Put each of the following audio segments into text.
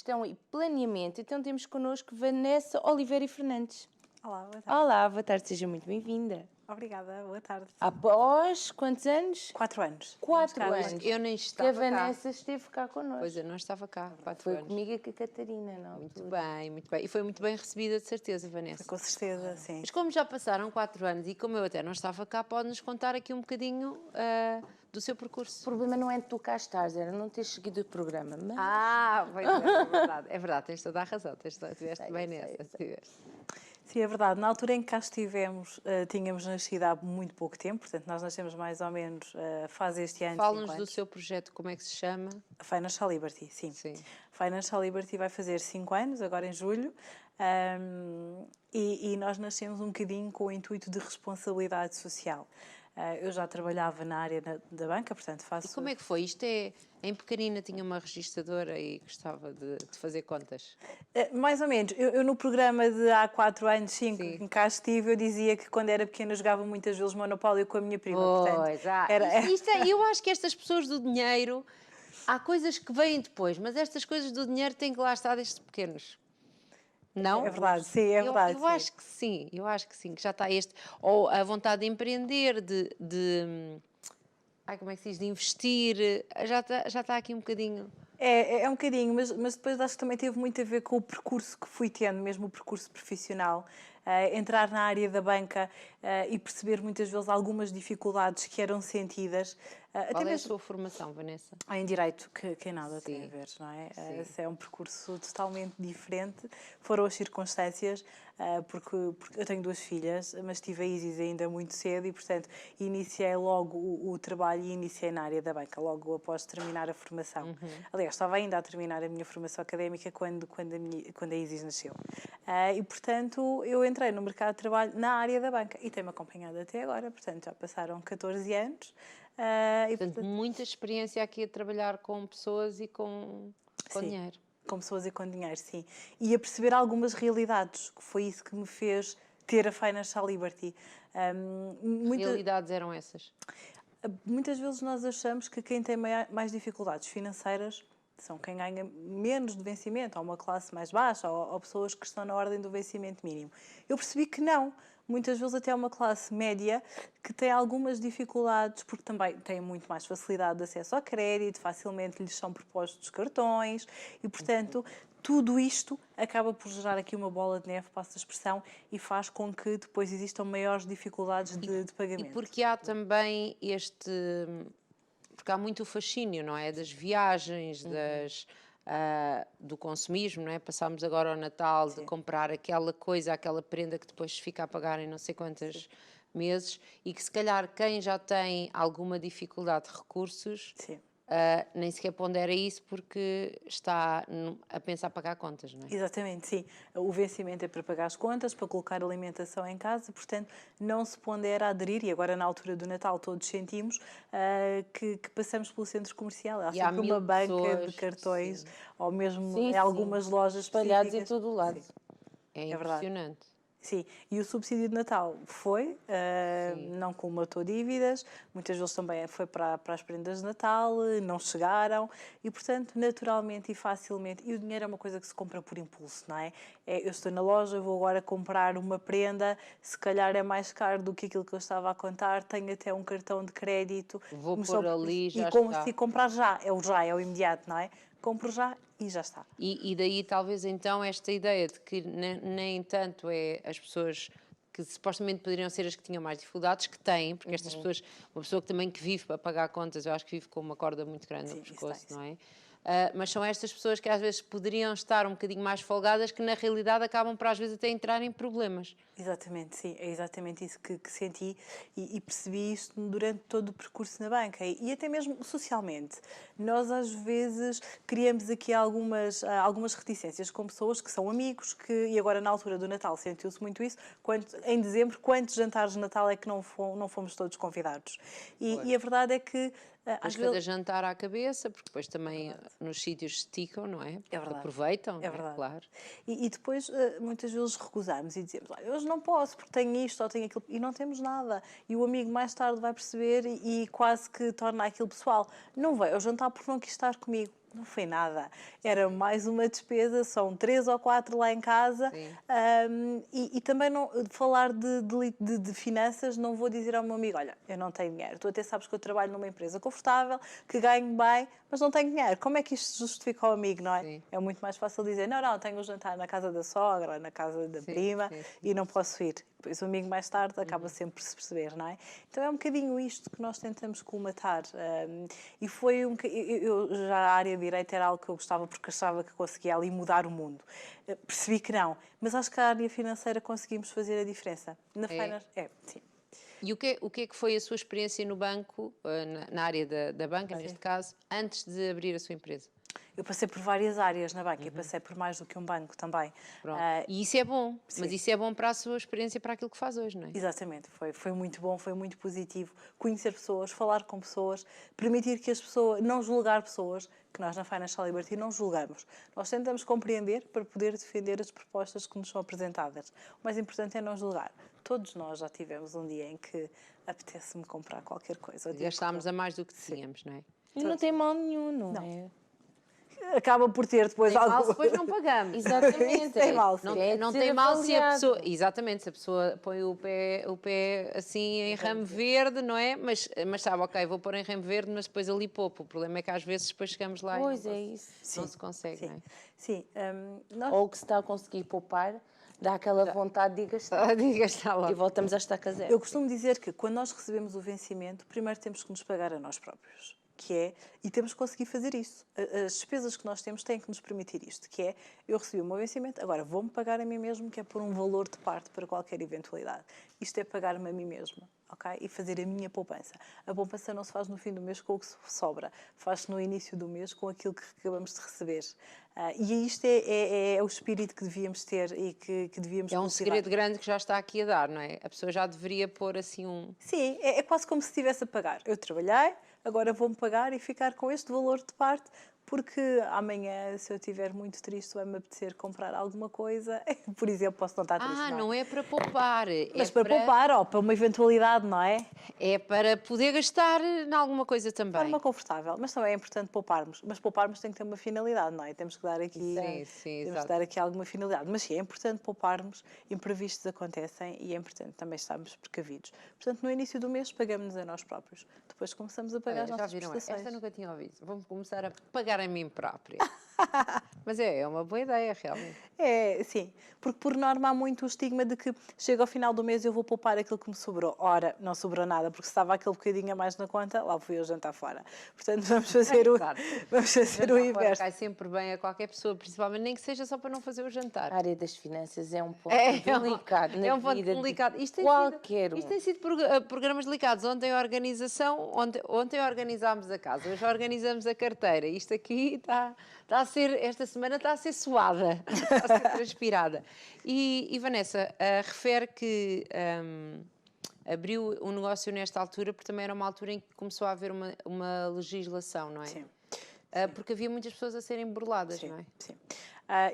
Gestão e Planeamento. Então temos connosco Vanessa Oliveira Fernandes. Olá, boa tarde. Olá, boa tarde, seja muito bem-vinda. Obrigada, boa tarde. Após quantos anos? 4 anos. 4 anos. Eu nem Que estava a Vanessa esteve cá connosco. Pois, eu não estava cá, 4 Foi anos. comigo e com a Catarina, não? Muito bem, muito bem. E foi muito bem recebida, de certeza, Vanessa. Com certeza, sim. Mas como já passaram 4 anos e como eu até não estava cá, pode-nos contar aqui um bocadinho do seu O percurso. problema não é de tu cá estares, era não teres seguido o programa. Mas... Pois é verdade. É verdade, tens toda a razão. Estiveste bem nessa. Sim, é verdade. Na altura em que cá estivemos, tínhamos nascido há muito pouco tempo, portanto, nós nascemos mais ou menos, faz este ano. Fala-nos do seu projeto, como é que se chama? A Financial Liberty, sim. Sim. Financial Liberty vai fazer 5 anos, agora em julho, e nós nascemos um bocadinho com o intuito de responsabilidade social. Eu já trabalhava na área da banca, portanto faço... E como é que foi? Isto em pequenina tinha uma registradora e gostava de fazer contas? Mais ou menos. Eu no programa de há 4 anos, 5, em cá estive, eu dizia que quando era pequena jogava muitas vezes Monopólio com a minha prima. Pois, eu acho que estas pessoas do dinheiro, há coisas que vêm depois, mas estas coisas do dinheiro têm que lá estar desde pequenos. Não? É verdade, sim, é verdade. Eu acho que sim, que já está ou a vontade de empreender, como é que se diz, de investir, já está aqui um bocadinho... É um bocadinho, mas depois acho que também teve muito a ver com o percurso que fui tendo, mesmo o percurso profissional. Entrar na área da banca e perceber muitas vezes algumas dificuldades que eram sentidas. Qual é a sua formação, Vanessa? Em Direito, que nada tem a ver, não é? Sim. É um percurso totalmente diferente. Foram as circunstâncias, porque eu tenho 2 filhas, mas tive a Isis ainda muito cedo e, portanto, iniciei logo o trabalho e iniciei na área da banca, logo após terminar a formação. Aliás, estava ainda a terminar a minha formação académica quando a Isis nasceu. E, portanto, eu entrei no mercado de trabalho na área da banca e tenho-me acompanhado até agora, portanto, já passaram 14 anos. Portanto, muita experiência aqui a trabalhar com pessoas e com dinheiro. Com pessoas e com dinheiro, sim. E a perceber algumas realidades, que foi isso que me fez ter a Financial Liberty. Realidades eram essas? Muitas vezes nós achamos que quem tem mais dificuldades financeiras são quem ganha menos de vencimento, ou uma classe mais baixa, ou pessoas que estão na ordem do vencimento mínimo. Eu percebi que não. Muitas vezes até uma classe média que tem algumas dificuldades, porque também tem muito mais facilidade de acesso ao crédito, facilmente lhes são propostos cartões e, portanto, tudo isto acaba por gerar aqui uma bola de neve, passa a expressão, e faz com que depois existam maiores dificuldades de pagamento. E porque há também porque há muito fascínio, não é? Das viagens, do consumismo, não é? Passámos agora ao Natal de comprar aquela coisa, aquela prenda que depois fica a pagar em não sei quantos meses e que se calhar quem já tem alguma dificuldade de recursos nem sequer pondera isso porque está a pensar pagar contas, não é? Exatamente, sim. O vencimento é para pagar as contas, para colocar alimentação em casa, portanto não se pondera aderir, e agora na altura do Natal todos sentimos que passamos pelo centro comercial. Há sempre uma banca de cartões, ou mesmo em algumas lojas espalhados em todo o lado. É impressionante. Sim, e o subsídio de Natal foi, não colmatou dívidas, muitas vezes também foi para as prendas de Natal, não chegaram e, portanto, naturalmente e facilmente, e o dinheiro é uma coisa que se compra por impulso, não é? Eu estou na loja, vou agora comprar uma prenda, se calhar é mais caro do que aquilo que eu estava a contar, tenho até um cartão de crédito. Vou pôr ali, já está. E comprar já, é o imediato, não é? Compro já e já está. E daí talvez então esta ideia de que nem tanto é as pessoas que supostamente poderiam ser as que tinham mais dificuldades, que têm, porque estas pessoas, uma pessoa que também vive para pagar contas, eu acho que vive com uma corda muito grande no pescoço, não é? Mas são estas pessoas que às vezes poderiam estar um bocadinho mais folgadas, que na realidade acabam por às vezes até entrar em problemas. Exatamente, sim, é exatamente isso que senti e percebi isto durante todo o percurso na banca e até mesmo socialmente. Nós às vezes criamos aqui algumas reticências com pessoas que são amigos, e agora na altura do Natal sentiu-se muito isso, em dezembro, quantos jantares de Natal é que não fomos todos convidados? E a verdade é que às vezes jantar à cabeça, porque depois também nos sítios esticam, não é? É verdade. Aproveitam, é verdade. Claro. E depois muitas vezes recusamos e dizemos, olha, hoje não posso porque tenho isto ou tenho aquilo, e não temos nada. E o amigo mais tarde vai perceber e quase que torna aquilo pessoal. Não veio ao jantar porque não quis estar comigo. Não foi nada. Era mais uma despesa, são 3 ou 4 lá em casa. E também não, falar de finanças, não vou dizer ao meu amigo, olha, eu não tenho dinheiro. Tu até sabes que eu trabalho numa empresa confortável, que ganho bem, mas não tenho dinheiro. Como é que isto se justifica ao amigo, não é? Sim. É muito mais fácil dizer, não, tenho um jantar na casa da sogra, na casa da prima, sim. e não posso ir. Depois o amigo mais tarde acaba sempre por se perceber, não é? Então é um bocadinho isto que nós tentamos colmatar. E foi eu já a área de direito era algo que eu gostava porque achava que conseguia ali mudar o mundo. Percebi que não, mas acho que a área financeira conseguimos fazer a diferença. Na finance, sim. E o que é que foi a sua experiência no banco, na área da banca, neste caso, antes de abrir a sua empresa? Eu passei por várias áreas na banca, eu passei por mais do que um banco também. Pronto. E isso é bom, mas sim. isso é bom para a sua experiência, para aquilo que faz hoje, não é? Exatamente, foi muito bom, foi muito positivo. Conhecer pessoas, falar com pessoas, permitir que as pessoas, não julgar pessoas, que nós na Financial Liberty não julgamos. Nós tentamos compreender para poder defender as propostas que nos são apresentadas. O mais importante é não julgar. Todos nós já tivemos um dia em que apetece-me comprar qualquer coisa. Gastámos a mais do que tínhamos, não é? E não tem mal nenhum, não é? Acaba por ter depois Tem algo. mal se depois não pagamos. Exatamente. Tem mal, sim. Não ser tem mal se a avaliado. pessoa. Exatamente, se a pessoa põe o pé assim em ramo verde, não é? Mas sabe, ok, vou pôr em ramo verde, mas depois ali pouco. O problema é que às vezes depois chegamos lá Pois e é isso. não se consegue, não é? Sim, Ou que se está a conseguir poupar, dá aquela vontade de gastar. Diga, está lá. E voltamos a estaca zero. eu costumo dizer que quando nós recebemos o vencimento, primeiro temos que nos pagar a nós próprios. E temos que conseguir fazer isso. As despesas que nós temos têm que nos permitir isto, que é, eu recebi o meu vencimento, agora vou-me pagar a mim mesmo, que é por um valor de parte para qualquer eventualidade. Isto é pagar-me a mim mesma, ok? E fazer a minha poupança. A poupança não se faz no fim do mês com o que sobra, faz-se no início do mês com aquilo que acabamos de receber. E isto é o espírito que devíamos ter e que devíamos É um cultivar. segredo grande que já está aqui a dar, não é? A pessoa já deveria pôr assim um. Sim, é quase como se estivesse a pagar. Eu trabalhei, agora vou-me pagar e ficar com este valor de parte, porque amanhã, se eu estiver muito triste, vai-me apetecer comprar alguma coisa, por exemplo, posso não estar triste. Ah, não é para poupar. Mas para poupar, ou para uma eventualidade, não é? É para poder gastar em alguma coisa De também. forma confortável, mas também é importante pouparmos. Mas pouparmos tem que ter uma finalidade, não é? Temos que dar aqui, Sim, temos exato. que dar aqui alguma finalidade. Mas sim, é importante pouparmos, imprevistos acontecem e é importante também estarmos precavidos. Portanto, no início do mês pagamos-nos a nós próprios. Depois começamos a pagar as Já nossas viram? prestações. Esta nunca tinha ouvido. Vamos começar a pagar a mim própria. Mas é uma boa ideia, realmente. É, sim, porque por norma há muito o estigma de que chega ao final do mês e eu vou poupar aquilo que me sobrou. Ora, não sobrou nada, porque se estava aquele bocadinho a mais na conta, lá fui eu jantar fora. Portanto, vamos fazer o, Claro. vamos fazer o Jantar fora inverso. cai sempre bem a qualquer pessoa, principalmente nem que seja só para não fazer o jantar. A área das finanças é um ponto É delicado na é um ponto vida delicado. de qualquer um. Isto tem sido programas delicados. Ontem a organização, ontem organizámos a casa, hoje organizamos a carteira. Isto aqui está a ser, esta semana está a ser suada, está a ser transpirada. E Vanessa, refere que abriu um negócio nesta altura, porque também era uma altura em que começou a haver uma legislação, não é? Sim. Porque havia muitas pessoas a serem burladas, Sim, não é? sim.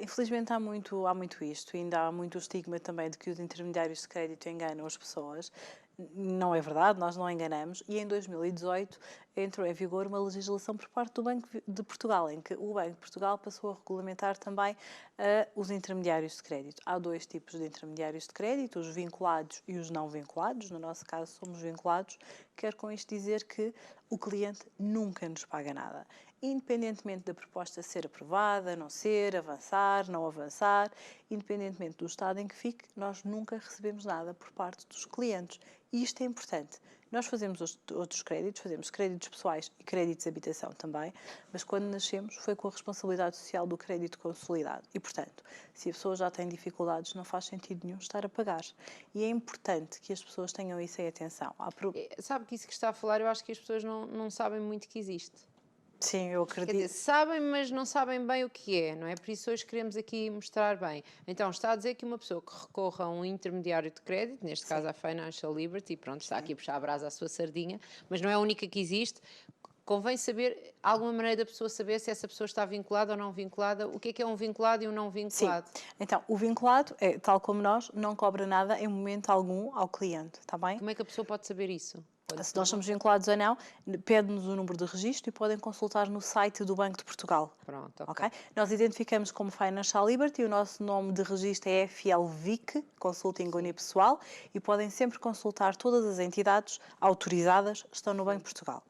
Infelizmente há muito isto, ainda há muito estigma também de que os intermediários de crédito enganam as pessoas. Não é verdade, nós não enganamos. E em 2018 entrou em vigor uma legislação por parte do Banco de Portugal, em que o Banco de Portugal passou a regulamentar também os intermediários de crédito. Há dois tipos de intermediários de crédito, os vinculados e os não vinculados. No nosso caso, somos vinculados. Quero com isto dizer que o cliente nunca nos paga nada. Independentemente da proposta ser aprovada, não ser, avançar, não avançar, independentemente do estado em que fique, nós nunca recebemos nada por parte dos clientes. E isto é importante. Nós fazemos outros créditos, fazemos créditos pessoais e créditos de habitação também, mas quando nascemos foi com a responsabilidade social do crédito consolidado. E, portanto, se a pessoa já tem dificuldades, não faz sentido nenhum estar a pagar. E é importante que as pessoas tenham isso em atenção. Sabe que isso que está a falar, eu acho que as pessoas não sabem muito que existe. Sim, eu Quer acredito. dizer, sabem, mas não sabem bem o que é, não é? Por isso hoje queremos aqui mostrar bem. Então, está a dizer que uma pessoa que recorra a um intermediário de crédito, neste caso a Financial Liberty, pronto, está aqui a puxar a brasa à sua sardinha, mas não é a única que existe. convém saber, alguma maneira da pessoa saber se essa pessoa está vinculada ou não vinculada, o que é um vinculado e um não Sim. vinculado? Então, o vinculado, é, tal como nós, não cobra nada em momento algum ao cliente, está bem? Como é que a pessoa pode saber isso? Se nós somos vinculados ou não, pede-nos o número de registro e podem consultar no site do Banco de Portugal. Pronto, ok. Ok? Nós identificamos como Financial Liberty, o nosso nome de registro é FLVIC, Consulting Unipessoal, e podem sempre consultar todas as entidades autorizadas que estão no Banco de Portugal.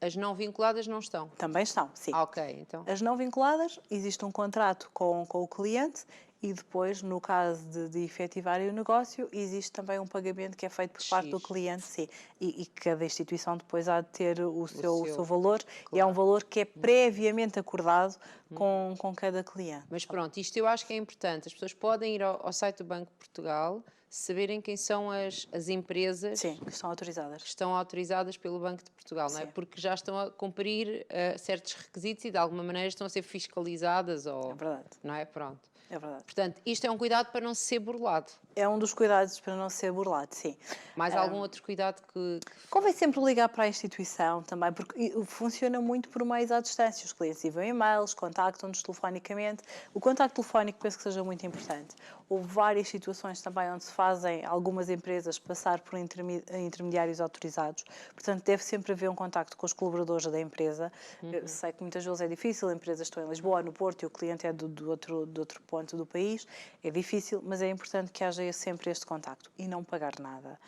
As não vinculadas não estão? Também estão, sim. Ok, então. As não vinculadas, existe um contrato com o cliente e depois, no caso de efetivarem o negócio, existe também um pagamento que é feito por parte do cliente, sim. E cada instituição depois há de ter o seu valor, e é um valor que é previamente acordado com cada cliente. Mas pronto, isto eu acho que é importante. As pessoas podem ir ao site do Banco de Portugal, saberem quem são as empresas Sim, que estão autorizadas. que estão autorizadas pelo Banco de Portugal, não é? Sim. Porque já estão a cumprir certos requisitos e de alguma maneira estão a ser fiscalizadas ou... É verdade. Não é? Pronto. É verdade. Portanto, isto é um cuidado para não ser burlado. É um dos cuidados para não ser burlado, sim. Mais algum outro cuidado que... Convém sempre ligar para a instituição também, porque funciona muito por meios à distância. Os clientes enviam e-mails, contactam-nos telefonicamente. O contacto telefónico penso que seja muito importante. Houve várias situações também onde se fazem algumas empresas passar por intermediários autorizados. Portanto, deve sempre haver um contacto com os colaboradores da empresa. Eu sei que muitas vezes é difícil, empresas estão em Lisboa, no Porto, e o cliente é do outro ponto do país. É difícil, mas é importante que haja sempre este contacto e não pagar nada.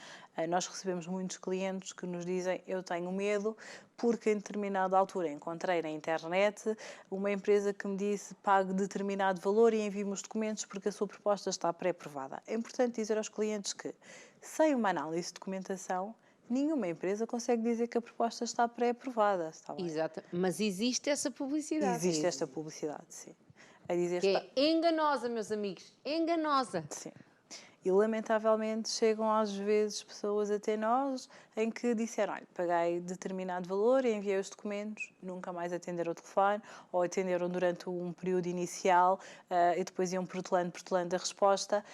Nós recebemos muitos clientes que nos dizem: eu tenho medo porque em determinada altura encontrei na internet uma empresa que me disse pague determinado valor e envie-me os documentos porque a sua proposta está pré-aprovada. É importante dizer aos clientes que, sem uma análise de documentação, nenhuma empresa consegue dizer que a proposta está pré-aprovada. Está bem? Exato. Mas existe essa publicidade. Existe esta publicidade, sim. A dizer Que é enganosa, meus amigos. Enganosa. Sim. E, lamentavelmente, chegam às vezes pessoas até nós em que disseram: olha, paguei determinado valor, enviei os documentos, nunca mais atenderam o telefone, ou atenderam durante um período inicial e depois iam protelando a resposta.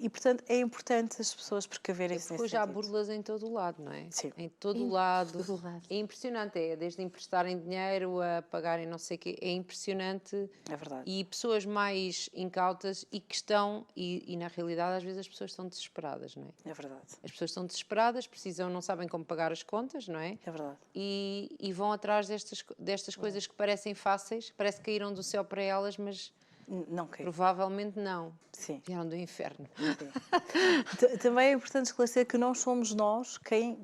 Portanto, é importante as pessoas precaverem-se nesse Depois já há sentido. burlas em todo o lado, não é? Sim. Em todo o lado. É impressionante, desde emprestarem dinheiro a pagarem não sei o quê, é impressionante. É verdade. E pessoas mais incautas e que estão, e na realidade às vezes as pessoas estão desesperadas, não é? É verdade. As pessoas estão desesperadas, precisam, não sabem como pagar as contas, não é? É verdade. E vão atrás destas coisas que parecem fáceis, parece que caíram do céu para elas, mas Não caiu. provavelmente não. Sim. Vieram do inferno. Também é importante esclarecer que não somos nós quem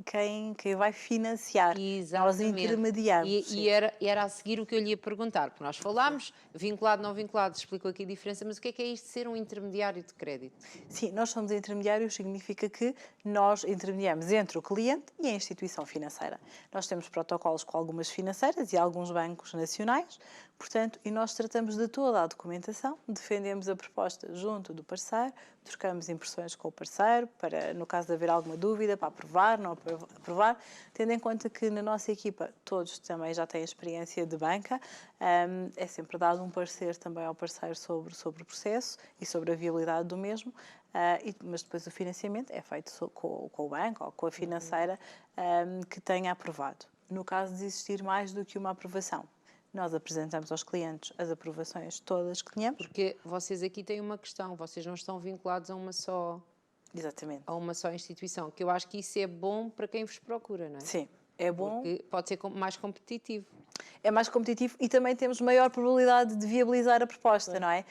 vai financiar. Nós intermediamos. E era a seguir o que eu lhe ia perguntar, porque nós falámos, vinculado, não vinculado, explicou aqui a diferença, mas o que é isto de ser um intermediário de crédito? Sim, nós somos intermediários, significa que nós intermediamos entre o cliente e a instituição financeira. Nós temos protocolos com algumas financeiras e alguns bancos nacionais, portanto, e nós tratamos de toda a documentação, defendemos a proposta junto do parceiro, trocamos impressões com o parceiro, para, no caso de haver alguma dúvida, para aprovar, não aprovar, tendo em conta que na nossa equipa todos também já têm experiência de banca, é sempre dado um parecer também ao parceiro sobre o processo e sobre a viabilidade do mesmo, mas depois o financiamento é feito com o banco ou com a financeira que tenha aprovado. No caso de existir mais do que uma aprovação, nós apresentamos aos clientes as aprovações todas que tínhamos. Porque vocês aqui têm uma questão, vocês não estão vinculados a uma só instituição, que eu acho que isso é bom para quem vos procura, não é? Sim, é bom. Porque pode ser mais competitivo. É mais competitivo e também temos maior probabilidade de viabilizar a proposta, não é?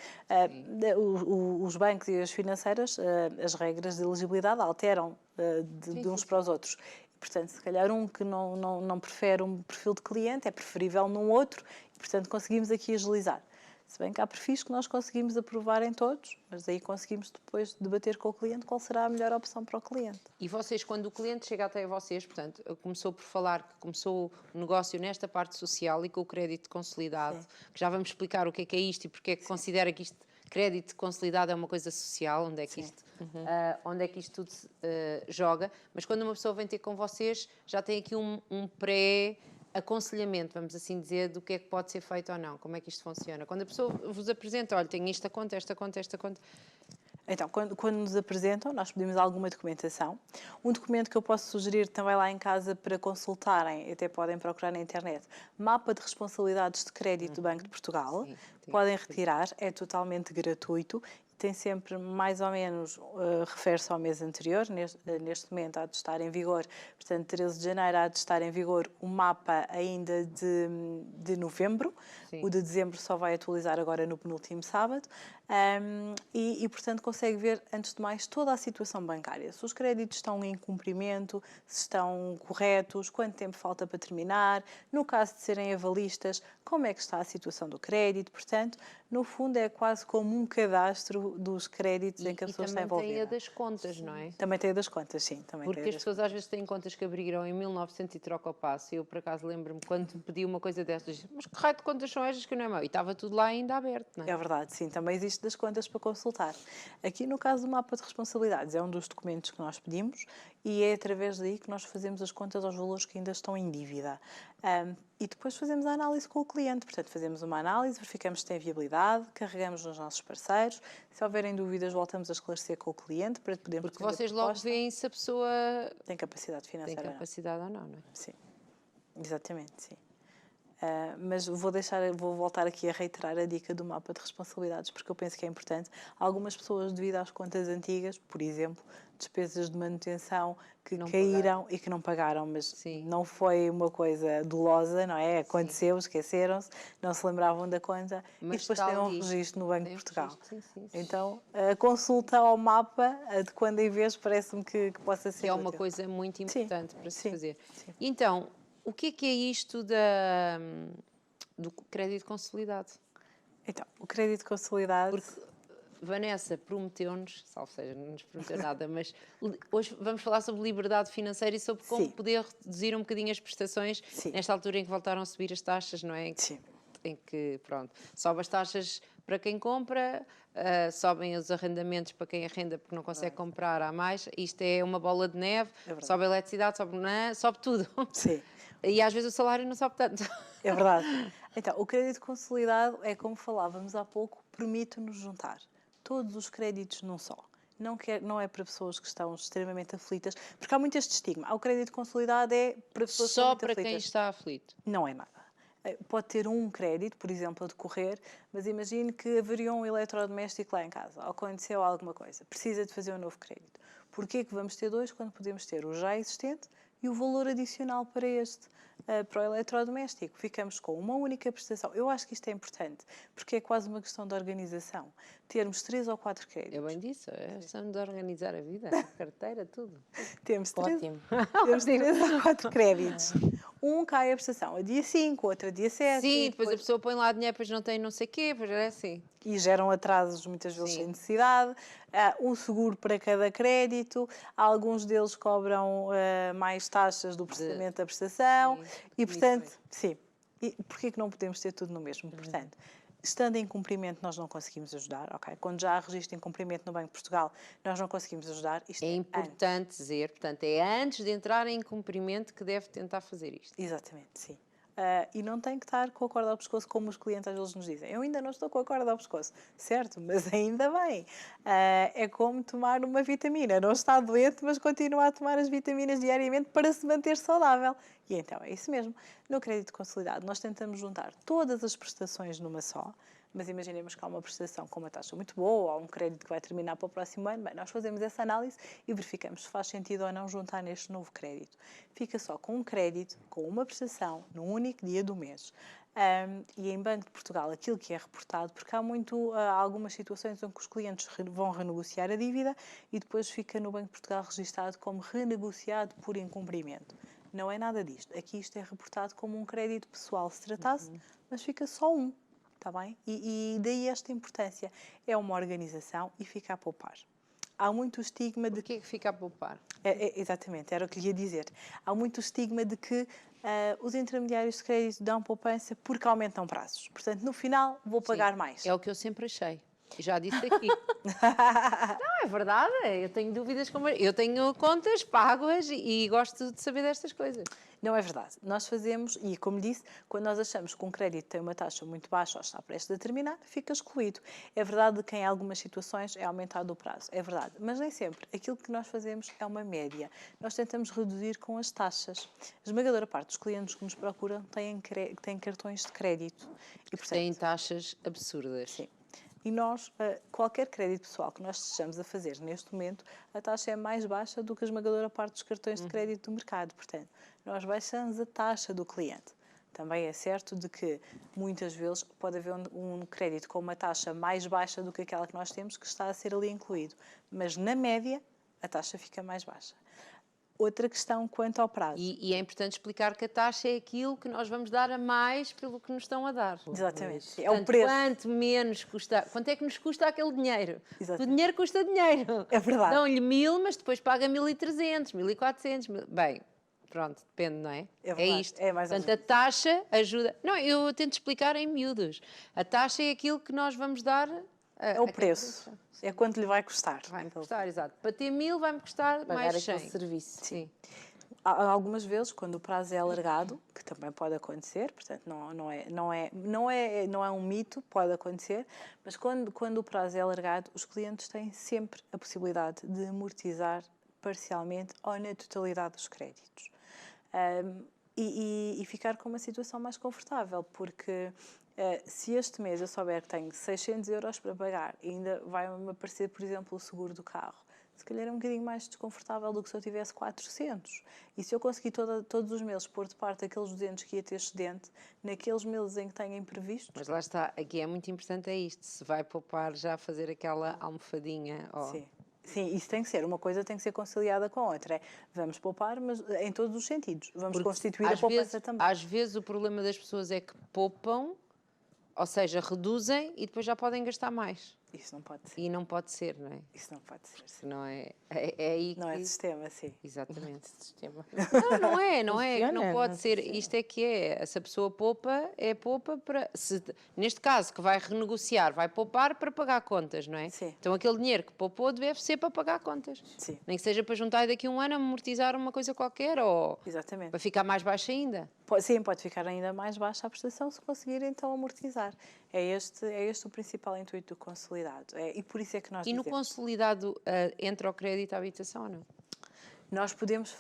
Os bancos e as financeiras, as regras de elegibilidade alteram de uns para os outros. Portanto, se calhar um que não prefere um perfil de cliente é preferível num outro e, portanto, conseguimos aqui agilizar. Se bem que há perfis que nós conseguimos aprovar em todos, mas aí conseguimos depois debater com o cliente qual será a melhor opção para o cliente. E vocês, quando o cliente chega até vocês, portanto, começou por falar que começou o negócio nesta parte social e com o crédito consolidado, que já vamos explicar o que é isto e porque é que considera que isto, crédito consolidado, é uma coisa social, onde é que isto tudo joga, mas quando uma pessoa vem ter com vocês, já tem aqui um pré-aconselhamento, vamos assim dizer, do que é que pode ser feito ou não, como é que isto funciona. Quando a pessoa vos apresenta, olha, tenho esta conta, Então, quando nos apresentam, nós pedimos alguma documentação. Um documento que eu posso sugerir também lá em casa para consultarem, até podem procurar na internet, mapa de responsabilidades de crédito do Banco de Portugal. Sim, sim, Podem retirar, é totalmente gratuito. Tem sempre mais ou menos, refere-se ao mês anterior, neste momento há de estar em vigor, portanto 13 de janeiro há de estar em vigor o mapa ainda de novembro, Sim. o de dezembro só vai atualizar agora no penúltimo sábado, portanto consegue ver antes de mais toda a situação bancária, se os créditos estão em cumprimento, se estão corretos, quanto tempo falta para terminar, no caso de serem avalistas, como é que está a situação do crédito, portanto, no fundo é quase como um cadastro dos créditos em que a pessoa está também tem a envolvida. das contas, não é? Também tem a das contas, sim. Também Porque tem a as das pessoas às vezes têm contas que abriram em 1900 e troca o passo. Eu, por acaso, lembro-me quando pedi uma coisa destas, disse, mas que raio de contas são estas que não é meu? E estava tudo lá ainda aberto, não é? É verdade, sim, também existe das contas para consultar. Aqui no caso do mapa de responsabilidades, é um dos documentos que nós pedimos e é através daí que nós fazemos as contas aos valores que ainda estão em dívida. E depois fazemos a análise com o cliente, portanto fazemos uma análise, verificamos se tem viabilidade, carregamos nos nossos parceiros, se houverem dúvidas voltamos a esclarecer com o cliente para podermos Porque fazer a vocês logo proposta. veem se a pessoa Tem capacidade tem financeira ou não. capacidade ou não, não é? Sim, exatamente, sim. Mas vou voltar aqui a reiterar a dica do mapa de responsabilidades, porque eu penso que é importante. Algumas pessoas, devido às contas antigas, por exemplo, despesas de manutenção que Não caíram e que não pagaram, mas Sim. não foi uma coisa dolosa, não é? Aconteceu, esqueceram-se, não se lembravam da conta Mas e depois está tem um ali. registro no Banco de Tem um Portugal. registro, sim. Então, a consulta ao mapa, de quando em vez, parece-me que possa ser Que é uma útil. coisa muito importante para se sim, fazer. sim. E então, o que é isto do crédito consolidado? Então, o crédito consolidado... Porque Vanessa prometeu-nos, salvo seja, não nos prometeu nada, mas hoje vamos falar sobre liberdade financeira e sobre como Sim. poder reduzir um bocadinho as prestações Sim. nesta altura em que voltaram a subir as taxas, não é? Sim. Em que, pronto, sobe as taxas para quem compra, sobem os arrendamentos para quem arrenda porque não consegue comprar a mais. Isto é uma bola de neve, verdade. sobe a eletricidade, sobe tudo. Sim. E às vezes o salário não sobe tanto. É verdade. Então, o crédito consolidado é, como falávamos há pouco, permite-nos juntar todos os créditos num só. Não é para pessoas que estão extremamente aflitas, porque há muito este estigma. O crédito consolidado é para pessoas que estão Só muito para aflitas. quem está aflito. Não é nada. Pode ter um crédito, por exemplo, a decorrer, mas imagine que avariou um eletrodoméstico lá em casa, ou aconteceu alguma coisa, precisa de fazer um novo crédito. Porquê que vamos ter dois quando podemos ter o já existente e o valor adicional para este, para o eletrodoméstico? Ficamos com uma única prestação. Eu acho que isto é importante, porque é quase uma questão de organização. Termos 3 ou 4 créditos. Eu bem disse, é questão de organizar a vida, a carteira, tudo. Temos 3 Ótimo. ou 4 créditos. Um cai a prestação a dia 5, outro a dia 7. Sim, e depois a pessoa põe lá dinheiro, depois não tem não sei o quê, depois é assim. e geram atrasos muitas vezes Sim. sem necessidade. Um seguro para cada crédito, alguns deles cobram mais taxas do processamento da prestação Sim, e, portanto, sim. E porquê que não podemos ter tudo no mesmo? Portanto, estando em cumprimento, nós não conseguimos ajudar, ok? Quando já há registro em cumprimento no Banco de Portugal, nós não conseguimos ajudar. Isto É antes. importante dizer, portanto, é antes de entrar em cumprimento que deve tentar fazer isto. Exatamente, sim. E não tem que estar com a corda ao pescoço, como os clientes às vezes nos dizem. Eu ainda não estou com a corda ao pescoço. Certo, mas ainda bem. É como tomar uma vitamina. Não está doente, mas continua a tomar as vitaminas diariamente para se manter saudável. E então é isso mesmo. No crédito consolidado, nós tentamos juntar todas as prestações numa só. Mas imaginemos que há uma prestação com uma taxa muito boa ou um crédito que vai terminar para o próximo ano. Bem, nós fazemos essa análise e verificamos se faz sentido ou não juntar neste novo crédito. Fica só com um crédito, com uma prestação, num único dia do mês. E em Banco de Portugal, aquilo que é reportado, porque há algumas situações em que os clientes vão renegociar a dívida e depois fica no Banco de Portugal registado como renegociado por incumprimento. Não é nada disto. Aqui isto é reportado como um crédito pessoal, se tratasse, mas fica só um. Está bem? E daí esta importância. É uma organização e fica a poupar. Há muito estigma de... Porquê é que fica a poupar? Exatamente, era o que lhe ia dizer. Há muito estigma de que os intermediários de crédito dão poupança porque aumentam prazos. Portanto, no final, vou pagar mais. É o que eu sempre achei. Já disse aqui. Não, é verdade. Eu tenho dúvidas como. Eu tenho contas pagas e gosto de saber destas coisas. Não é verdade. Nós fazemos, e como disse, quando nós achamos que um crédito tem uma taxa muito baixa ou está prestes a terminar, fica excluído. É verdade que em algumas situações é aumentado o prazo, é verdade. Mas nem sempre. Aquilo que nós fazemos é uma média. Nós tentamos reduzir com as taxas. A esmagadora parte dos clientes que nos procuram têm cartões de crédito. E, portanto, Têm taxas absurdas. sim. E nós, qualquer crédito pessoal que nós estejamos a fazer neste momento, a taxa é mais baixa do que a esmagadora parte dos cartões de crédito do mercado. Portanto, nós baixamos a taxa do cliente. Também é certo de que muitas vezes pode haver um crédito com uma taxa mais baixa do que aquela que nós temos que está a ser ali incluído. Mas na média, a taxa fica mais baixa. Outra questão quanto ao prazo. E é importante explicar que a taxa é aquilo que nós vamos dar a mais pelo que nos estão a dar. Exatamente. É o Portanto, preço. quanto menos custa, quanto é que nos custa aquele dinheiro? Exatamente. O dinheiro custa dinheiro. É verdade. Dão-lhe 1000, mas depois paga 1300, 1400. Bem, pronto, depende, não é? É verdade. Isto. É mais ou Portanto, a taxa ajuda. Não, eu tento explicar em miúdos. A taxa é aquilo que nós vamos dar. É o preço. É quanto lhe vai custar. Vai-me custar, exato. Para ter 1000 vai-me custar Pagar mais aquele 100. serviço. Sim. Algumas vezes, quando o prazo é alargado, que também pode acontecer, portanto não é um mito, pode acontecer, mas quando o prazo é alargado, os clientes têm sempre a possibilidade de amortizar parcialmente ou na totalidade dos créditos. E ficar com uma situação mais confortável, porque se este mês eu souber que tenho 600 euros para pagar e ainda vai-me aparecer, por exemplo, o seguro do carro, se calhar é um bocadinho mais desconfortável do que se eu tivesse 400. E se eu conseguir todos os meses pôr de parte aqueles 200 que ia ter excedente, naqueles meses em que tenho imprevistos... Mas lá está, aqui é muito importante isto, se vai poupar já a fazer aquela almofadinha. Sim. Sim, isso tem que ser. Uma coisa tem que ser conciliada com a outra. Vamos poupar, mas em todos os sentidos. Vamos constituir a poupança também. Às vezes o problema das pessoas é que poupam, ou seja, reduzem e depois já podem gastar mais. Isso não pode ser. E não pode ser, não é? Isso não pode ser. Sim. Não é, é aí que... Não é sistema, sim. Exatamente. Sistema. Não é, não Funciona, pode não ser. funciona. Isto é que é. Se a pessoa poupa, é poupa para... neste caso, que vai renegociar, vai poupar para pagar contas, não é? Sim. Então aquele dinheiro que poupou deve ser para pagar contas. Sim. Nem que seja para juntar e daqui a um ano amortizar uma coisa qualquer ou Exatamente. para ficar mais baixo ainda. Sim, pode ficar ainda mais baixa a prestação se conseguir então amortizar. É este o principal intuito do consolidado. E por isso é que nós E no dizemos. consolidado entra o crédito à habitação ou não? Nós fazemos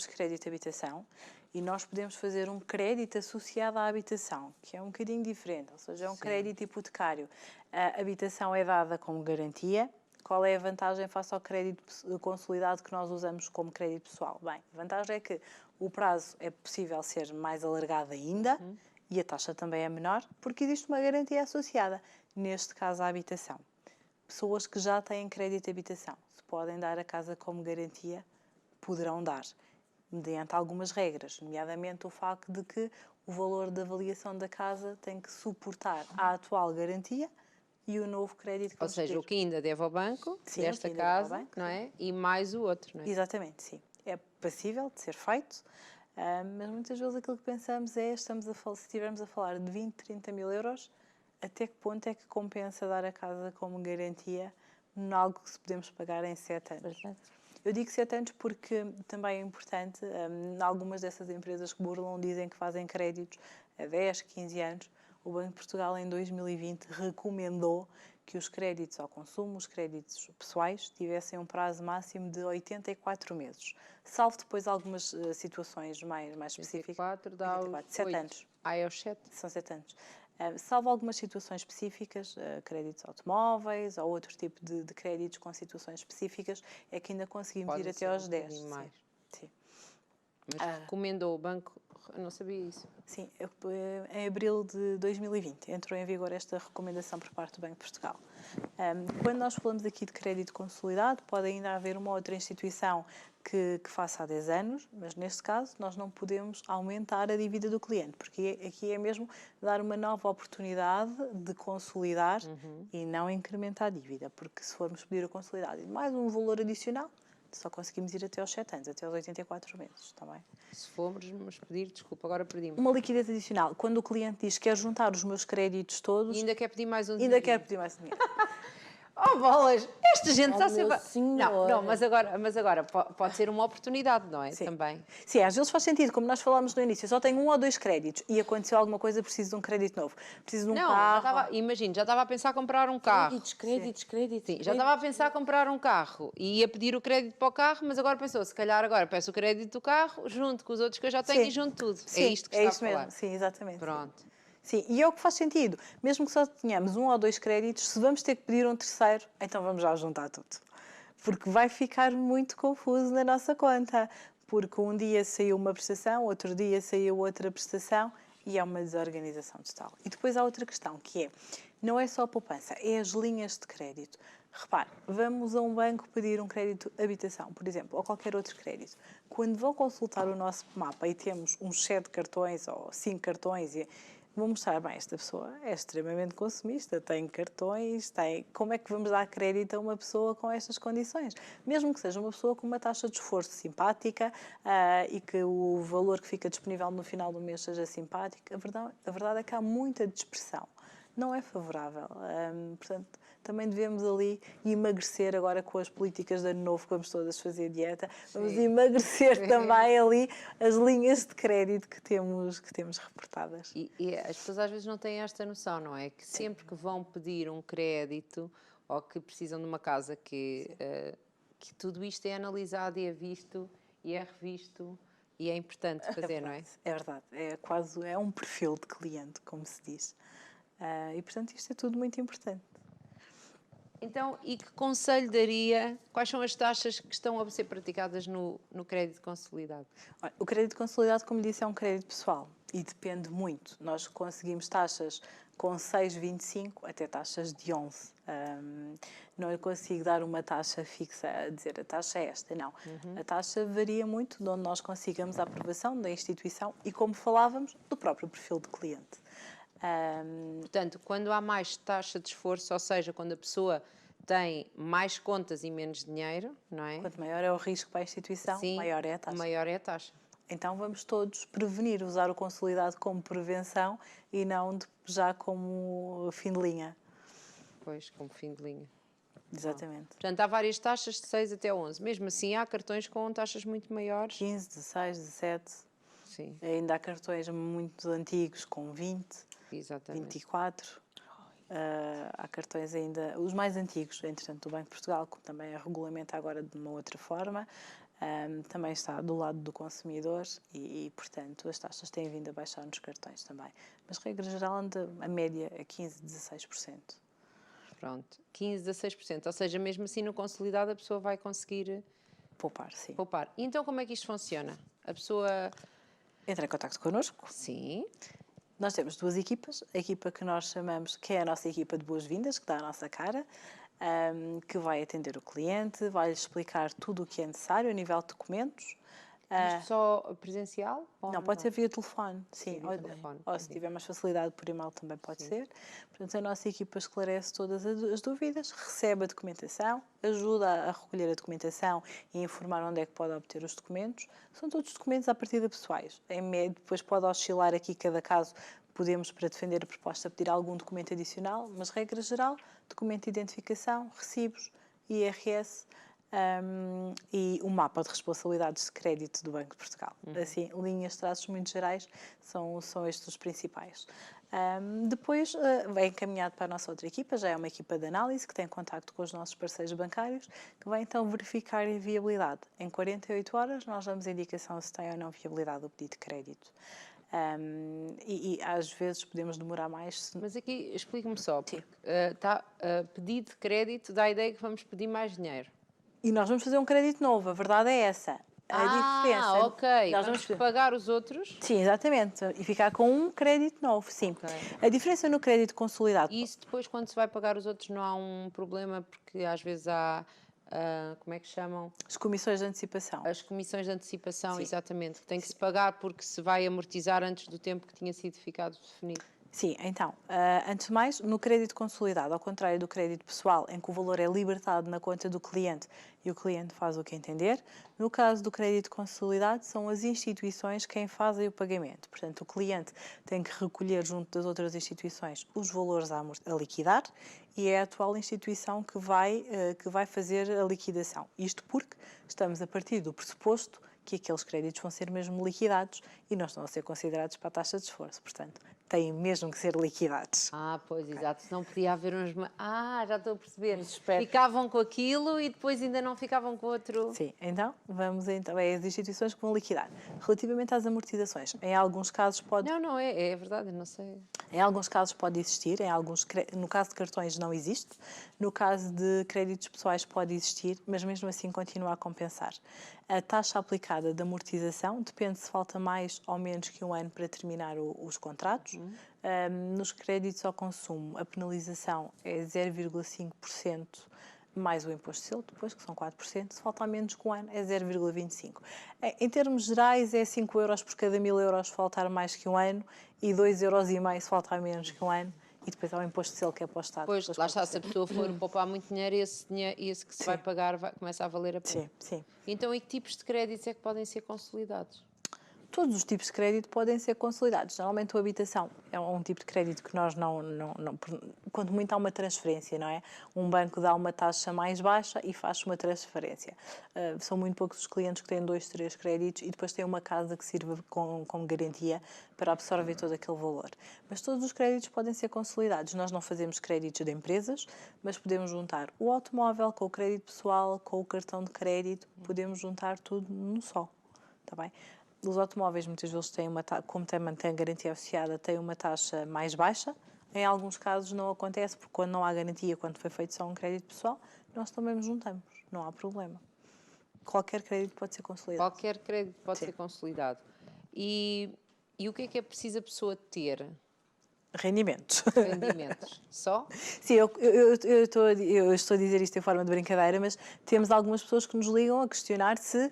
crédito à habitação e nós podemos fazer um crédito associado à habitação, que é um bocadinho diferente, ou seja, é um crédito hipotecário. A habitação é dada como garantia. Qual é a vantagem face ao crédito consolidado que nós usamos como crédito pessoal? Bem, a vantagem é que o prazo é possível ser mais alargado ainda e a taxa também é menor, porque existe uma garantia associada, neste caso à habitação. Pessoas que já têm crédito de habitação, se podem dar a casa como garantia, poderão dar, mediante algumas regras, nomeadamente o facto de que o valor da avaliação da casa tem que suportar a atual garantia e o novo crédito que Ou vamos seja, ter. o que ainda deve ao banco, Sim, desta o que ainda deve ao casa, banco, não é? E mais o outro, não é? Exatamente, sim. É passível de ser feito, mas muitas vezes aquilo que pensamos é, se estivermos a falar de 20, 30 mil euros, até que ponto é que compensa dar a casa como garantia em algo que se podemos pagar em 7 anos? Verdade. Eu digo 7 anos porque também é importante, algumas dessas empresas que burlam dizem que fazem créditos a 10, 15 anos. O Banco de Portugal, em 2020, recomendou que os créditos ao consumo, os créditos pessoais, tivessem um prazo máximo de 84 meses. Salvo depois algumas situações mais específicas. 4 dá 7 8. anos. É os 7. São 7 anos. Salvo algumas situações específicas, créditos automóveis ou outro tipo de créditos com situações específicas, é que ainda conseguimos Pode ir ser até aos um 10. bocadinho mais. Sim. Mas recomendou o banco, eu não sabia isso. Sim, em abril de 2020 entrou em vigor esta recomendação por parte do Banco de Portugal. Quando nós falamos aqui de crédito consolidado, pode ainda haver uma outra instituição que faça há 10 anos, mas neste caso nós não podemos aumentar a dívida do cliente, porque aqui é mesmo dar uma nova oportunidade de consolidar e não incrementar a dívida, porque se formos pedir a consolidado e mais um valor adicional, Só conseguimos ir até aos 7 anos, até aos 84 meses, está bem? Se formos pedir, desculpa, agora perdi-me. Uma liquidez adicional, quando o cliente diz que quer juntar os meus créditos todos, E ainda quer pedir mais um ainda dinheiro. quer pedir mais dinheiro. Oh, bolas! Esta gente está meu sempre... senhor. Não, mas agora pode ser uma oportunidade, não é? Sim. Também. Sim, às vezes faz sentido, como nós falámos no início, eu só tenho 1 ou 2 créditos e aconteceu alguma coisa, preciso de um crédito novo. Preciso de um Não, carro. imagino, já estava a pensar comprar um carro. Créditos. Sim, já estava a pensar comprar um carro e ia pedir o crédito para o carro, mas agora pensou, se calhar agora peço o crédito do carro, junto com os outros que eu já tenho Sim. e junto tudo. Sim, É isto que é está isso a falar. mesmo. Sim, exatamente. Pronto. Sim, e é o que faz sentido. Mesmo que só tenhamos 1 ou 2 créditos, se vamos ter que pedir um terceiro, então vamos já juntar tudo. Porque vai ficar muito confuso na nossa conta. Porque um dia saiu uma prestação, outro dia saiu outra prestação e é uma desorganização total. E depois há outra questão, que é, não é só a poupança, é as linhas de crédito. Repare, vamos a um banco pedir um crédito habitação, por exemplo, ou qualquer outro crédito. Quando vão consultar o nosso mapa e temos uns 7 cartões ou 5 cartões, vão mostrar, bem, esta pessoa é extremamente consumista, tem cartões, como é que vamos dar crédito a uma pessoa com estas condições? Mesmo que seja uma pessoa com uma taxa de esforço simpática e que o valor que fica disponível no final do mês seja simpático, a verdade é que há muita dispersão. Não é favorável. Portanto, também devemos ali emagrecer agora com as políticas de ano novo, que vamos todas fazer dieta. Vamos emagrecer também ali as linhas de crédito que temos reportadas. E as pessoas às vezes não têm esta noção, não é? Que sempre que vão pedir um crédito ou que precisam de uma casa que tudo isto é analisado e é visto e é revisto e é importante fazer, não é? É verdade. É um perfil de cliente, como se diz. E, portanto, isto é tudo muito importante. Então, e que conselho daria? Quais são as taxas que estão a ser praticadas no crédito consolidado? Olha, o crédito consolidado, como disse, é um crédito pessoal e depende muito. Nós conseguimos taxas com 6,25 até taxas de 11. Não consigo dar uma taxa fixa a dizer a taxa é esta, não. A taxa varia muito de onde nós consigamos a aprovação da instituição e, como falávamos, do próprio perfil de cliente. Portanto, quando há mais taxa de esforço, ou seja, quando a pessoa tem mais contas e menos dinheiro, não é? Quanto maior é o risco para a instituição, Sim, maior é a taxa. maior é a taxa. Então vamos todos prevenir, usar o consolidado como prevenção e não já como fim de linha. Pois, como fim de linha. Exatamente. Portanto, há várias taxas de 6 até 11. Mesmo assim, há cartões com taxas muito maiores. 15, 16, 17. Sim, Ainda há cartões muito antigos com 20, exatamente. 24. Há cartões ainda, os mais antigos, entretanto, do Banco de Portugal, que também regulamenta agora de uma outra forma, também está do lado do consumidor e, portanto, as taxas têm vindo a baixar nos cartões também. Mas, regra geral, anda a média a 15, 16%. Pronto, 15, 16%. Ou seja, mesmo assim, no consolidado, a pessoa vai conseguir Poupar, sim. poupar. E então, como é que isto funciona? A pessoa... Entra em contacto connosco. Sim. Nós temos 2 equipas. A equipa que nós chamamos, que é a nossa equipa de boas-vindas, que dá a nossa cara, que vai atender o cliente, vai-lhe explicar tudo o que é necessário a nível de documentos. Isto só presencial? Ou Não, pode ser via telefone, sim. via telefone. Ou se tiver mais facilidade por e-mail também pode ser. Portanto, a nossa equipa esclarece todas as dúvidas, recebe a documentação, ajuda a recolher a documentação e informar onde é que pode obter os documentos. São todos documentos à partida pessoais. Em média, depois pode oscilar aqui cada caso. Podemos, para defender a proposta, pedir algum documento adicional, mas, regra geral, documento de identificação, recibos, IRS, e o mapa de responsabilidades de crédito do Banco de Portugal. Assim, linhas de traços muito gerais são estes os principais. Depois é encaminhado para a nossa outra equipa, já é uma equipa de análise que tem contacto com os nossos parceiros bancários, que vai então verificar a viabilidade. Em 48 horas nós damos a indicação se tem ou não viabilidade do pedido de crédito. E às vezes podemos demorar mais. Mas aqui, explique-me só, porque pedido de crédito dá a ideia que vamos pedir mais dinheiro. E nós vamos fazer um crédito novo, a verdade é essa. A diferença. Ok. Nós Vamos pagar os outros. Sim, exatamente. E ficar com um crédito novo, sim. Ok. A diferença no crédito consolidado. E isso depois, quando se vai pagar os outros, não há um problema, porque às vezes há, como é que chamam? As comissões de antecipação. As comissões de antecipação, Sim. exatamente, que tem que se pagar porque se vai amortizar antes do tempo que tinha sido ficado definido. Sim, então, antes de mais, no crédito consolidado, ao contrário do crédito pessoal, em que o valor é libertado na conta do cliente e o cliente faz o que entender, no caso do crédito consolidado, são as instituições quem fazem o pagamento. Portanto, o cliente tem que recolher junto das outras instituições os valores a liquidar e é a atual instituição que vai fazer a liquidação. Isto porque estamos a partir do pressuposto que aqueles créditos vão ser mesmo liquidados e não estão a ser considerados para a taxa de esforço. Portanto, têm mesmo que ser liquidados. Pois, exato. Senão podia haver uns... já estou a perceber. espero. Ficavam com aquilo e depois ainda não ficavam com outro. Sim, então, é as instituições que vão liquidar. Relativamente às amortizações, em alguns casos pode... Não, é verdade, eu não sei. Em alguns casos pode existir, no caso de cartões não existe, no caso de créditos pessoais pode existir, mas mesmo assim continua a compensar. A taxa aplicada de amortização depende se falta mais ou menos que um ano para terminar os contratos. Nos créditos ao consumo, a penalização é 0,5% mais o imposto de selo, depois que são 4%, se faltar menos que um ano é 0,25%. Em termos gerais é 5 euros por cada 1.000 euros se faltar mais que um ano e 2,5 euros se faltar menos que um ano. E depois há o imposto de selo que é para o Estado. Pois, lá está, se a pessoa for poupar muito dinheiro, esse que se vai pagar começa a valer a pena. Sim. Então, e que tipos de créditos é que podem ser consolidados? Todos os tipos de crédito podem ser consolidados. Normalmente a habitação é um tipo de crédito que nós não... Quanto muito há uma transferência, não é? Um banco dá uma taxa mais baixa e faz uma transferência. São muito poucos os clientes que têm 2, 3 créditos e depois têm uma casa que sirva como garantia para absorver todo aquele valor. Mas todos os créditos podem ser consolidados. Nós não fazemos créditos de empresas, mas podemos juntar o automóvel com o crédito pessoal, com o cartão de crédito, podemos juntar tudo num só. Está bem? Os automóveis muitas vezes têm como tem garantia associada, têm uma taxa mais baixa. Em alguns casos não acontece, porque quando não há garantia, quando foi feito só um crédito pessoal, nós também nos juntamos, não há problema. Qualquer crédito pode ser consolidado. Qualquer crédito pode ser consolidado. E o que é preciso a pessoa ter? Rendimentos. Rendimentos. Só? Sim, eu estou a dizer isto em forma de brincadeira, mas temos algumas pessoas que nos ligam a questionar se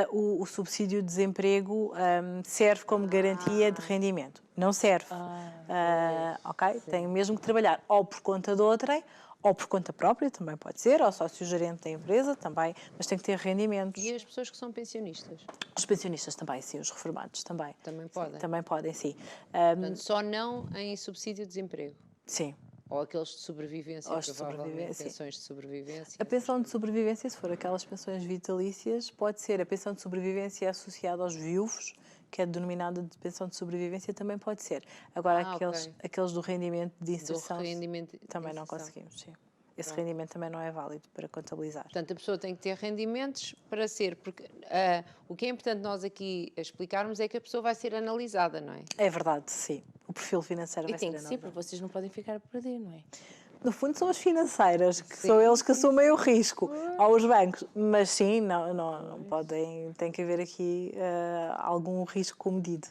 o subsídio de desemprego serve como garantia de rendimento. Não serve. Ok? Tem mesmo que trabalhar ou por conta de outrem, ou por conta própria, também pode ser, ou sócio-gerente da empresa, também, mas tem que ter rendimentos. E as pessoas que são pensionistas? Os pensionistas também, sim, os reformados também. Também podem? Sim, também podem, sim. Portanto, só não em subsídio de desemprego? Sim. Ou aqueles de sobrevivência, Os de provavelmente, sobrevivência. pensões de sobrevivência. A pensão de sobrevivência, se for aquelas pensões vitalícias, pode ser. A pensão de sobrevivência associada aos viúvos, que é denominada de pensão de sobrevivência, também pode ser. Agora, aqueles do rendimento de inserção, também não conseguimos, sim. Esse rendimento também não é válido para contabilizar. Portanto, a pessoa tem que ter rendimentos para ser, porque o que é importante nós aqui explicarmos é que a pessoa vai ser analisada, não é? É verdade, sim. O perfil financeiro E vai ser tem que ser, analisado. porque vocês não podem ficar a perder, não é? No fundo são as financeiras, que são eles que assumem o risco, ou os bancos. Mas sim, não podem, tem que haver aqui algum risco medido.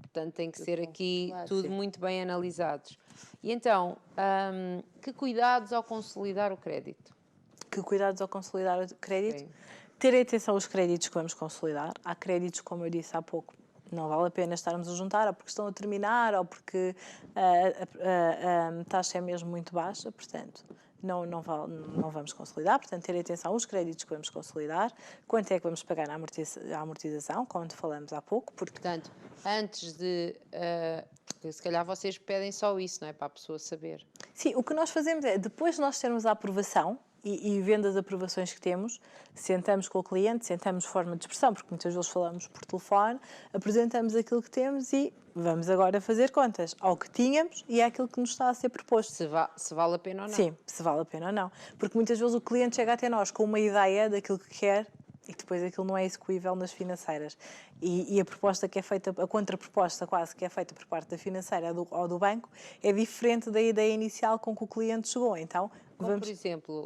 Portanto, tem que ser aqui claro, tudo sim. muito bem analisados. E então, que cuidados ao consolidar o crédito? Que cuidados ao consolidar o crédito? Sim. Ter atenção aos créditos que vamos consolidar. Há créditos, como eu disse há pouco, não vale a pena estarmos a juntar, ou porque estão a terminar, ou porque a taxa é mesmo muito baixa, portanto, não vamos consolidar. Portanto, ter atenção aos créditos que vamos consolidar, quanto é que vamos pagar na amortização, como falamos há pouco. Portanto, antes de... se calhar vocês pedem só isso, não é? Para a pessoa saber. Sim, o que nós fazemos é, depois de nós termos a aprovação, e vendo as aprovações que temos, sentamos com o cliente, sentamos de forma de expressão, porque muitas vezes falamos por telefone, apresentamos aquilo que temos e vamos agora fazer contas ao que tínhamos e àquilo que nos está a ser proposto. Se vale a pena ou não. Sim, se vale a pena ou não. Porque muitas vezes o cliente chega até nós com uma ideia daquilo que quer e depois aquilo não é execuível nas financeiras. E a proposta que é feita, a contraproposta quase que é feita por parte da financeira ou do banco, é diferente da ideia inicial com que o cliente chegou. Então, Como, por exemplo,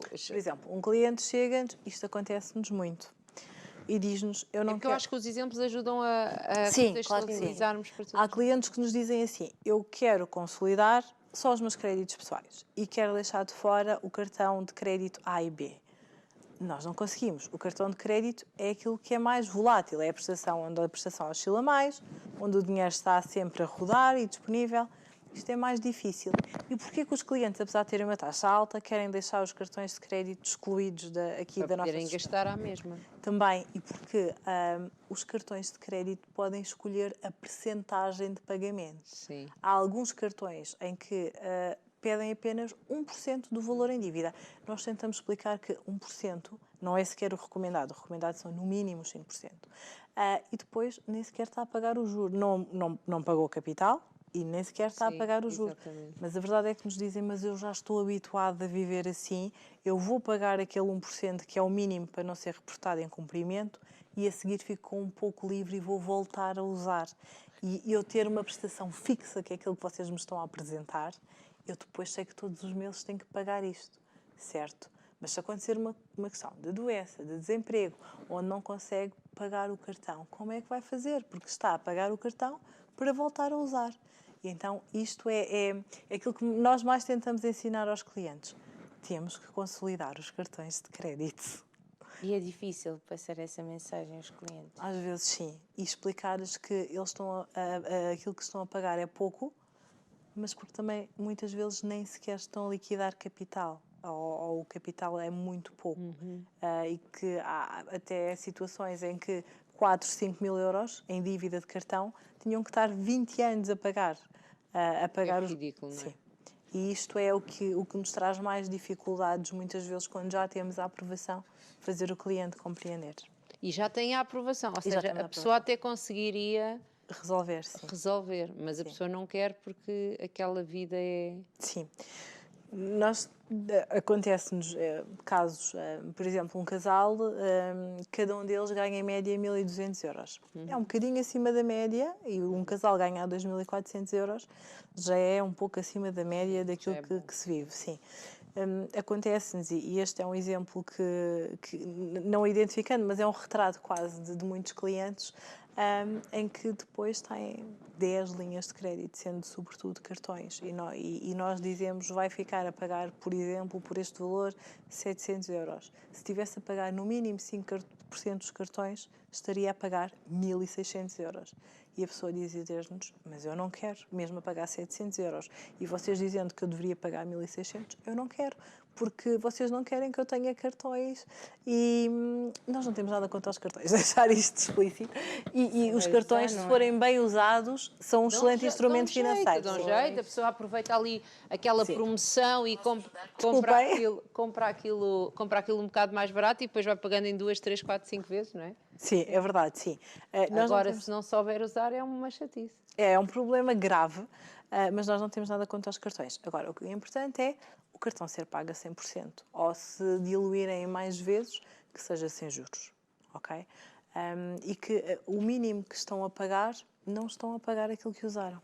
um cliente chega, isto acontece-nos muito, e diz-nos, eu não porque quero... eu acho que os exemplos ajudam a Sim, contextualizarmos para todos. Há clientes que nos dizem assim, eu quero consolidar só os meus créditos pessoais e quero deixar de fora o cartão de crédito A e B. Nós não conseguimos. O cartão de crédito é aquilo que é mais volátil, é a prestação onde a prestação oscila mais, onde o dinheiro está sempre a rodar e disponível. isto é mais difícil. E porquê que os clientes, apesar de terem uma taxa alta, querem deixar os cartões de crédito excluídos aqui Para da nossa poderem gestão? gastar à mesma. Também, e porque os cartões de crédito podem escolher a percentagem de pagamento. Sim. Há alguns cartões em que pedem apenas 1% do valor em dívida. Nós tentamos explicar que 1% não é sequer o recomendado são no mínimo 5%. E depois nem sequer está a pagar o juro. Não pagou capital e nem sequer está a Sim, pagar o juro. exatamente. Mas a verdade é que nos dizem, mas eu já estou habituado a viver assim, eu vou pagar aquele 1% que é o mínimo para não ser reportado em cumprimento e a seguir fico com um pouco livre e vou voltar a usar. E eu ter uma prestação fixa, que é aquilo que vocês me estão a apresentar, eu depois sei que todos os meses tenho que pagar isto, certo? Mas se acontecer uma questão de doença, de desemprego, onde não consegue pagar o cartão, como é que vai fazer? Porque está a pagar o cartão para voltar a usar. E então isto é aquilo que nós mais tentamos ensinar aos clientes. Temos que consolidar os cartões de crédito. E é difícil passar essa mensagem aos clientes. Às vezes sim. E explicar-lhes que eles estão aquilo que estão a pagar é pouco, mas porque também muitas vezes nem sequer estão a liquidar capital. Ou o capital é muito pouco. E que há até situações em que 4, 5 mil euros em dívida de cartão tinham que estar 20 anos a pagar. É ridículo, não é? Sim. E isto é o que nos traz mais dificuldades, muitas vezes, quando já temos a aprovação, fazer o cliente compreender. E já tem a aprovação, ou E já seja, tem a a pessoa até conseguiria Resolver, sim. resolver, mas a pessoa não quer porque aquela vida é... Sim. Acontece-nos casos, por exemplo, um casal, cada um deles ganha em média 1.200 euros. É um bocadinho acima da média e um casal ganhar 2.400 euros já é um pouco acima da média daquilo é bom. que se vive, sim. Acontece-nos, e este é um exemplo que não identificando, mas é um retrato quase de muitos clientes, em que depois têm 10 linhas de crédito, sendo sobretudo cartões. E nós dizemos, vai ficar a pagar, por exemplo, por este valor, 700 euros. Se estivesse a pagar no mínimo 5% dos cartões, estaria a pagar 1.600 euros. E a pessoa dizer-nos, mas eu não quero, mesmo a pagar 700 euros. E vocês dizendo que eu deveria pagar 1.600, eu não quero, porque vocês não querem que eu tenha cartões. E nós não temos nada contra os cartões, deixar isto explícito. E os cartões, se forem bem usados, são um excelente instrumento financeiro. Dão jeito, a pessoa aproveita ali aquela Sim. promoção e compra aquilo um bocado mais barato e depois vai pagando em 2, 3, 4, 5 vezes, não é? Sim, é verdade, sim. Agora, se não souber usar, é uma chatice. É um problema grave, mas nós não temos nada contra os cartões. Agora, o que é importante é o cartão ser pago a 100%, ou se diluírem mais vezes, que seja sem juros, ok? E que o mínimo que estão a pagar, não estão a pagar aquilo que usaram.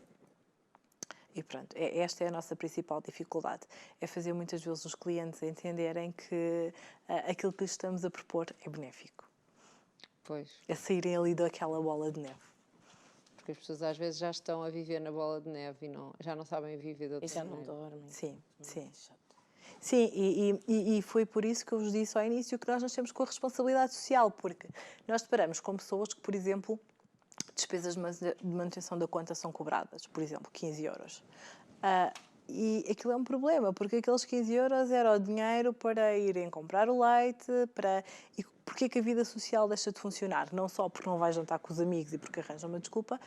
E pronto, esta é a nossa principal dificuldade, é fazer muitas vezes os clientes entenderem que aquilo que lhes estamos a propor é benéfico. Pois. É saírem ali daquela bola de neve. Porque as pessoas às vezes já estão a viver na bola de neve e já não sabem viver de E outra já não maneira. dormem. Sim, sim. Sim, e foi por isso que eu vos disse ao início que nós nascemos com a responsabilidade social, porque nós deparamos com pessoas que, por exemplo, despesas de manutenção da conta são cobradas, por exemplo, 15 euros. E aquilo é um problema, porque aqueles 15 euros era o dinheiro para irem comprar o leite, E porquê que a vida social deixa de funcionar? Não só porque não vai jantar com os amigos e porque arranjam uma desculpa,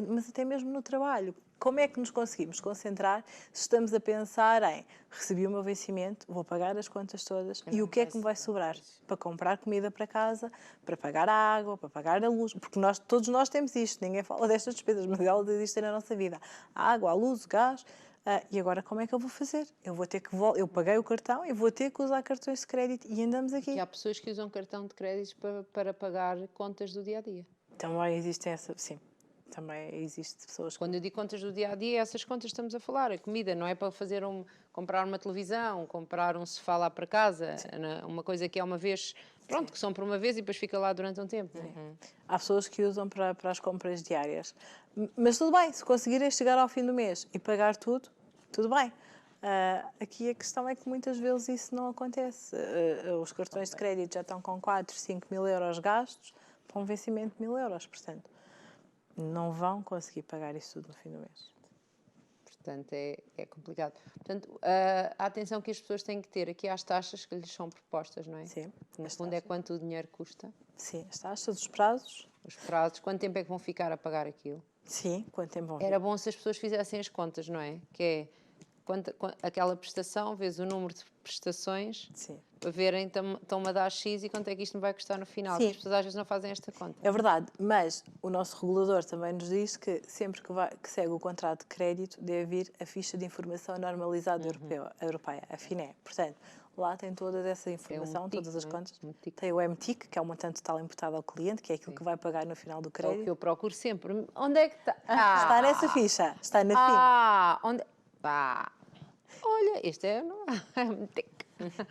mas até mesmo no trabalho. Como é que nos conseguimos concentrar se estamos a pensar em recebi o meu vencimento, vou pagar as contas todas e o que é que me vai sobrar? Para comprar comida para casa, para pagar a água, para pagar a luz, porque todos nós temos isto, ninguém fala destas despesas, mas elas existem na nossa vida. A água, a luz, o gás. E agora como é que eu vou fazer? Eu paguei o cartão e vou ter que usar cartões de crédito e andamos aqui. Porque há pessoas que usam cartão de créditos para pagar contas do dia-a-dia. Também existe sim. Também existe pessoas que... Quando eu digo contas do dia-a-dia, essas contas estamos a falar. A comida não é para comprar uma televisão, comprar um sofá lá para casa, uma coisa que é uma vez, pronto, que são por uma vez e depois fica lá durante um tempo. Não é? Há pessoas que usam para as compras diárias. Mas tudo bem, se conseguirem chegar ao fim do mês e pagar tudo bem. Aqui a questão é que muitas vezes isso não acontece. Os cartões de crédito já estão com 4, 5 mil euros gastos para um vencimento de 1.000 euros, portanto, não vão conseguir pagar isso tudo no fim do mês. Portanto, é complicado. Portanto, a atenção que as pessoas têm que ter aqui às taxas que lhes são propostas, não é? Sim. No as fundo, é taxas. quanto o dinheiro custa, Sim, as taxas, os prazos. os prazos, quanto tempo é que vão ficar a pagar aquilo. Sim, quanto tempo vão Era bom se as pessoas fizessem as contas, não é? Que é aquela prestação, vezes o número de prestações, Sim. para verem, estão-me a dar X e quanto é que isto me vai custar no final. Sim. As pessoas às vezes não fazem esta conta. É verdade, mas o nosso regulador também nos diz que sempre que segue o contrato de crédito deve vir a ficha de informação normalizada europeia, a FINE. Portanto, lá tem toda essa informação, MTIC, todas as não é? contas. MTIC. Tem o MTIC, que é o montante total imputado ao cliente, que é aquilo que vai pagar no final do É o que crédito. eu procuro sempre. Onde é que está? Está nessa ficha, está na FINE. Onde? Olha, este é...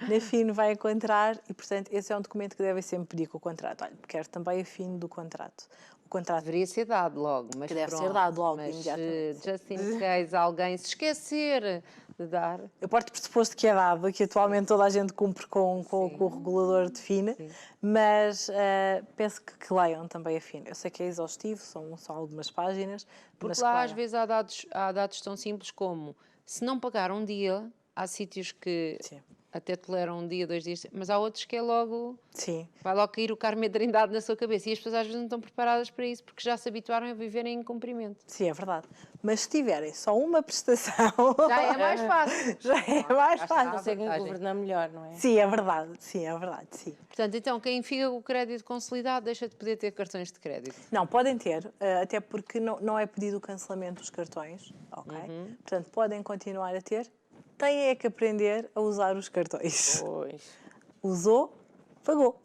Na FINE vai encontrar e, portanto, esse é um documento que devem sempre pedir com o contrato. Olha, quero também a FINE do contrato. O contrato Deveria ser dado logo, mas que deve ser pronto. dado logo, Mas imediatamente. just in case alguém se esquecer de dar... Eu parto do pressuposto que é dado, que atualmente toda a gente cumpre com o regulador de FINE, mas peço que leiam também a FINE. Eu sei que é exaustivo, são algumas páginas. Porque mas lá que às leiam. vezes há dados tão simples como se não pagar um dia, há sítios que Sim. até toleram um dia, 2 dias, mas há outros que é logo... Sim, Vai logo cair o Carme Trindade na sua cabeça e as pessoas às vezes não estão preparadas para isso porque já se habituaram a viver em incumprimento. sim, é verdade. Mas se tiverem só uma prestação... Já é mais fácil. Já é mais fácil. Conseguem vantagem. governar melhor, não é? Sim, é verdade. Sim, é verdade, sim. Portanto, então, quem fica com o crédito consolidado deixa de poder ter cartões de crédito. Não, podem ter, até porque não é pedido o cancelamento dos cartões, ok? Portanto, podem continuar a ter. Têm é que aprender a usar os cartões. Pois. Usou, pagou.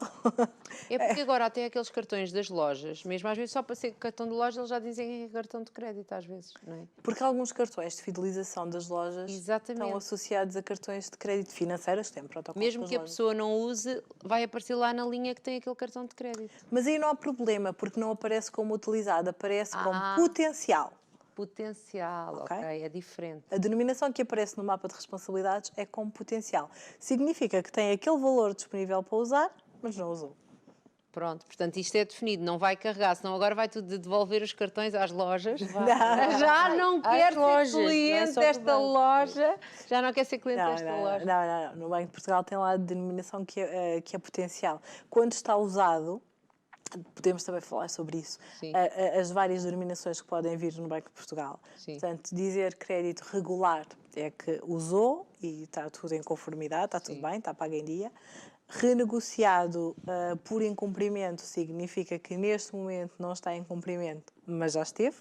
É porque agora até aqueles cartões das lojas, mesmo às vezes só para ser cartão de loja, eles já dizem que é cartão de crédito às vezes, não é? Porque alguns cartões de fidelização das lojas Exatamente. estão associados a cartões de crédito financeiros que têm protocolos Mesmo com as que a lojas. pessoa não use, vai aparecer lá na linha que tem aquele cartão de crédito. Mas aí não há problema, porque não aparece como utilizado, aparece como Ah. potencial. Potencial, Ok. ok, é diferente. A denominação que aparece no mapa de responsabilidades é como potencial. Significa que tem aquele valor disponível para usar, mas não usou. Pronto, portanto isto é definido, não vai carregar, senão agora vai tudo devolver os cartões às lojas. Não. Já não Às quer lojas, ser não é cliente só do desta banco. loja, já não quer ser cliente Não, desta não, loja. não. No Banco de Portugal tem lá a denominação que é potencial. Quando está usado, podemos também falar sobre isso, Sim. as várias denominações que podem vir no Banco de Portugal. Sim. Portanto, dizer crédito regular é que usou e está tudo em conformidade, está tudo bem, está pago em dia. Renegociado por incumprimento significa que neste momento não está em cumprimento, mas já esteve,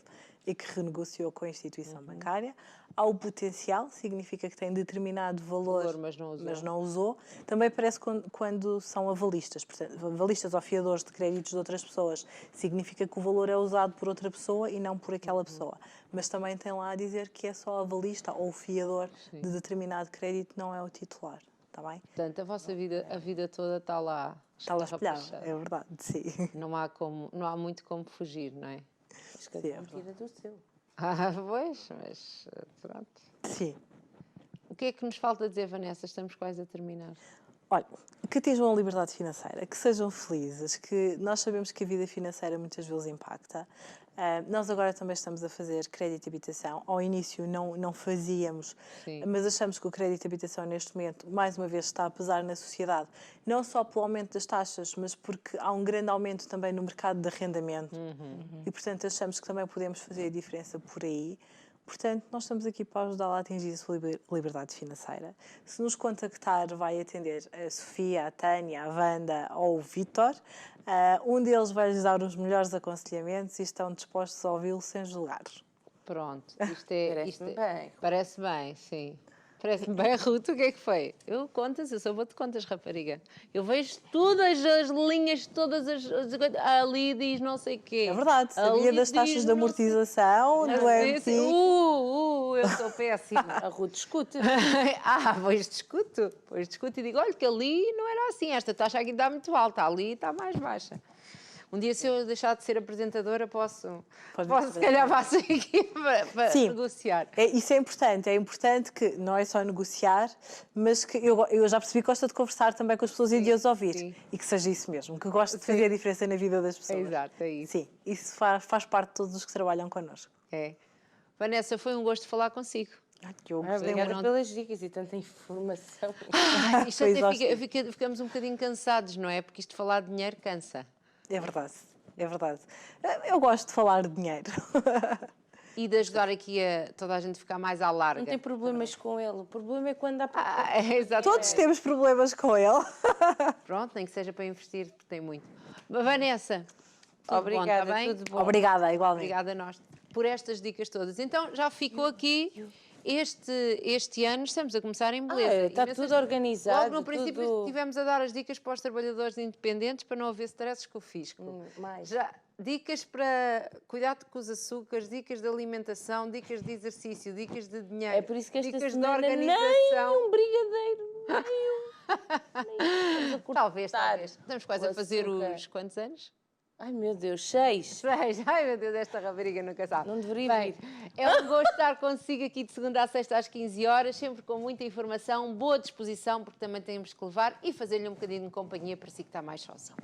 e que renegociou com a instituição bancária. Ao potencial, significa que tem determinado valor, Mas não usou. mas não usou. Também aparece quando são avalistas. Portanto, avalistas ou fiadores de créditos de outras pessoas, significa que o valor é usado por outra pessoa e não por aquela pessoa. Mas também tem lá a dizer que é só avalista ou fiador de determinado crédito, não é o titular. Está bem? Portanto, a vida toda está lá. Está lá espelhado, escarrapachada. é verdade, sim. Não há muito como fugir, não é? Isto Sim, é cada um tira do seu. Pois, mas pronto. Sim. O que é que nos falta dizer, Vanessa? Estamos quase a terminar. Olha, que tenham a liberdade financeira, que sejam felizes, que nós sabemos que a vida financeira muitas vezes impacta. Nós agora também estamos a fazer crédito de habitação. Ao início não fazíamos, Sim. mas achamos que o crédito de habitação neste momento, mais uma vez, está a pesar na sociedade. Não só pelo aumento das taxas, mas porque há um grande aumento também no mercado de arrendamento. E, portanto, achamos que também podemos fazer a diferença por aí. Portanto, nós estamos aqui para ajudá-la a atingir a sua liberdade financeira. Se nos contactar, vai atender a Sofia, a Tânia, a Wanda ou o Vítor. Um deles vai lhes dar os melhores aconselhamentos e estão dispostos a ouvi-lo sem julgar. Pronto, isto Parece-me bem. Parece bem, sim. Parece-me bem, Ruth, o que é que foi? Eu sou boa de contas, rapariga. Eu vejo todas as linhas, ali diz não sei o quê. É verdade, sabia Ali das taxas diz de não sei- amortização, do MT. Eu sou péssima. A Ruth discute. Pois discuto e digo, olha que ali não era assim, esta taxa aqui está muito alta, ali está mais baixa. Um dia, se eu deixar de ser apresentadora, posso se calhar faço aqui para Sim. negociar. Isso é importante que não é só negociar, mas que eu já percebi que gosta de conversar também com as pessoas e de as ouvir. sim. E que seja isso mesmo, que gosta de fazer a diferença na vida das pessoas. Exato, é isso. Sim, isso faz parte de todos os que trabalham connosco. É. Vanessa, foi um gosto falar consigo. Que eu gostei Obrigada muito. pelas dicas e tanta informação. Isto Foi até exaustivo. ficamos um bocadinho cansados, não é? Porque isto de falar de dinheiro cansa. É verdade, é verdade. Eu gosto de falar de dinheiro. E de ajudar aqui a toda a gente ficar mais à larga. Não tem problemas com ele. O problema é quando há pouco. Exatamente. Todos temos problemas com ele. Pronto, nem que seja para investir, porque tem muito. Vanessa, tudo Obrigada, bom, está bem? tudo bom. Obrigada, igualmente. Obrigada a nós por estas dicas todas. Então, já ficou aqui este ano, estamos a começar em beleza. está Imensas- tudo organizado, Logo no princípio tudo- estivemos a dar as dicas para os trabalhadores independentes para não haver stresses com o fisco. Mais. Já, dicas para cuidado com os açúcares, dicas de alimentação, dicas de exercício, dicas de dinheiro. É por isso que esta dicas semana de nem organização. um brigadeiro, nem um. Talvez. Estamos quase o a fazer açúcar. os quantos anos? Ai meu Deus, 6. Ai meu Deus, esta rapariga nunca sabe. Não deveria Bem, vir. é um gosto estar consigo aqui de segunda a sexta às 15 horas, sempre com muita informação, boa disposição, porque também temos que levar e fazer-lhe um bocadinho de companhia para si que está mais sozinho.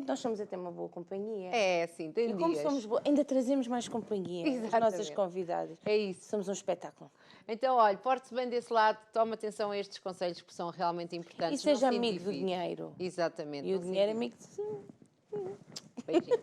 Nós somos até uma boa companhia. É, sim, tem E como dias. somos boas, ainda trazemos mais companhia. As Exatamente. nossas convidadas. É isso. Somos um espetáculo. Então, olha, porte-se bem desse lado, tome atenção a estes conselhos que são realmente E importantes. seja não se amigo do endivide. dinheiro. Exatamente. E o não se dinheiro é endivide. amigo de... Beijinhos.